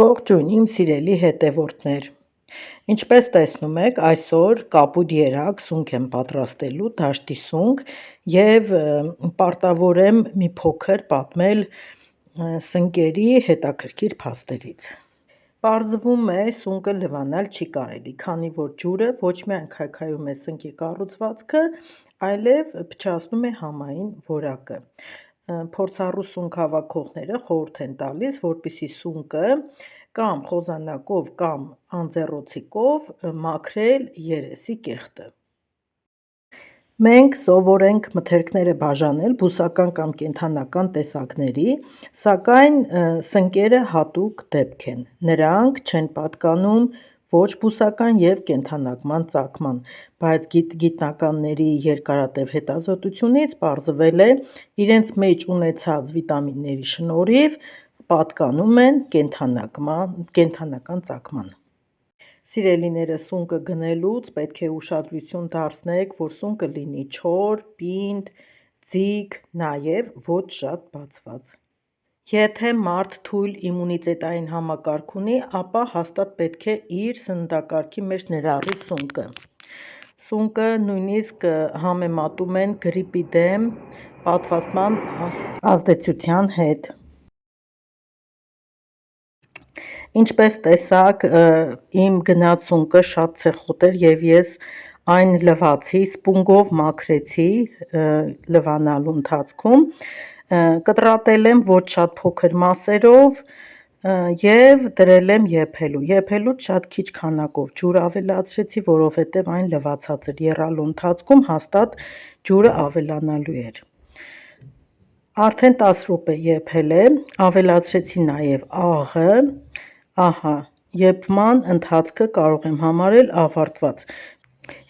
Ողջույն իմ սիրելի հետևորդներ, ինչպես տեսնում եք այսօր կապույտ երակ սունկ եմ պատրաստելու, դաշտի սունկ և պարտավոր եմ մի փոքր պատմել սնկերի հետաքրքիր փաստերից։ Պարզվում է սունկը լվանալ չի կարելի, քանի որ ջուրը ոչ միայն քայքայում է սնկի կառուցվածքը, այլև փչացնում է համային որակը։ Փորձառու սունկ հավաքողները խորհուրդ են տալիս, որպեսզի սունկը կամ խոզանակով կամ անձեռոցիկով մաքրել երեսի կեղտը։ Մենք սովորենք մթերքները բաժանել բուսական կամ կենդանական տեսակների, սակայն սնկերը հատուկ դեպք են, նրանք չեն պատկանում ոչ բուսական և կենդանական ծագման, բայց գիտնականների երկարատև հետազոտությունից պարզվել է իրենց մեջ ունեցած վիտամինների շնորհիվ պատկանում են կենդանական ծագման։ Սիրելիներս, սունկը գնելուց պետք է ուշադրություն դարձնեք, որ սունկը լինի չոր, պինդ, ձիգ, նաև ոչ շատ բացված։ Եթե մարդ թույլ իմունիտետային համակարգ ունի, ապա հաստատ պետք է իր սննդակարգի մեջ ներառի սունկը։ Սունկը նույնիսկ համեմատում են գրիպի դեմ պատվաստման ազդեցության հետ։ Ինչպես տեսաք, իմ գնած սունկը շատ ցեխոտ էր և ես այն լվացի, սպունգով մաքրեցի լվանալու ընթացքում, կտրատել եմ ոչ շատ փոքր մասերով և դրել եմ եփելու։ Եփելուց շատ քիչ քանակով ջուր ավելացրեցի, որովհետև այն լվացած էր, եռալու ընթացքում հաստատ ջուրը ավելանալու էր։ Արդեն 10 րոպե եփել է, ավելացրեցի նաև աղը, ահա եփման ընթացքը կարող եմ համարել ավարտված։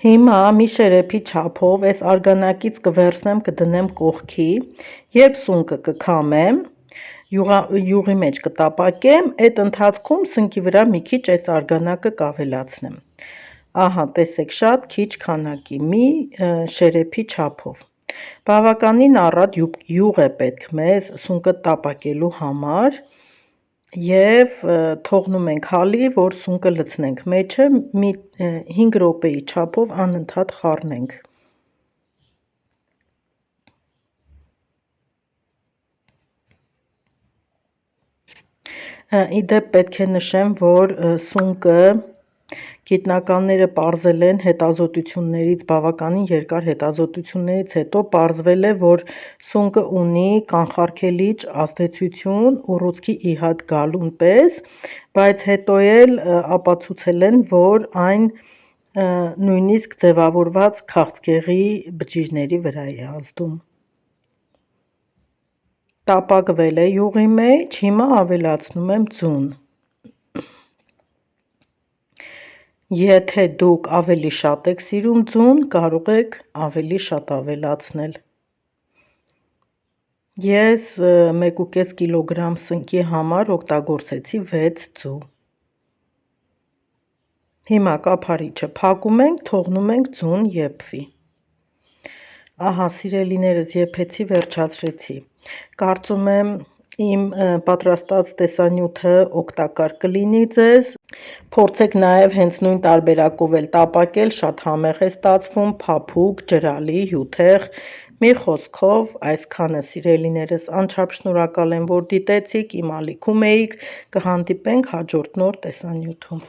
Հիմա մի շերեփի չափով այս արգանակից կվերցնեմ, կդնեմ կողքի, երբ սունկը կքամեմ, յուղի մեջ կտապակեմ, այդ ընթացքում սնկի վրա մի քիչ այս արգանակը կավելացնեմ։ Ահա տեսեք, շատ քիչ քանակի, մի շերեփի չափով։ Բավականին առատ յուղ է պետք մեզ սունկը տապակելու համար և թողնում ենք հալի, որ սունկը լցնենք մեջը, մի 5 րոպեի չափով անընդհատ խառնենք։ Իդեպ պետք է նշեմ, որ սունկը գիտնականները պարզել են հետազոտություններից, բավականին երկար հետազոտություններից հետո պարզվել է, որ սունկը ունի կանխարգելիչ ազդեցություն ուռուցքի ի հատ գալուն պես, բայց հետո էլ ապացուցել են, որ այն նույնիսկ ձևավորված քաղցկեղի բջիջների վրա է ազդում։ Տապակվել է յուղի մեջ, հիմա ավելացնում եմ ձուն։ Եթե դուք ավելի շատ եք սիրում ձուն, կարող եք ավելի շատ ավելացնել։ Ես 1,5 կգ սնկի համար օգտագործեցի 6 ձու։ Հիմա կափարիչը փակում ենք, թողնում ենք ձուն եփվի։ Ահա սիրելիներս, եփեցի, վերջացրեցի։ Կարծում եմ իմ պատրաստած տեսանյութը օգտակար կլինի ձեզ։ Փորձեք նաև հենց նույն տարբերակով էլ տապակել, շատ համեղ է ստացվում, փափուկ, ջրալի, հյութեղ։ Մի խոսքով, այսքանը սիրելիներս, անչափ շնորհակալ եմ, որ դիտեցիք, իմ ալիքում էիք, կհանդիպենք հաջորդ նոր տեսանյութում։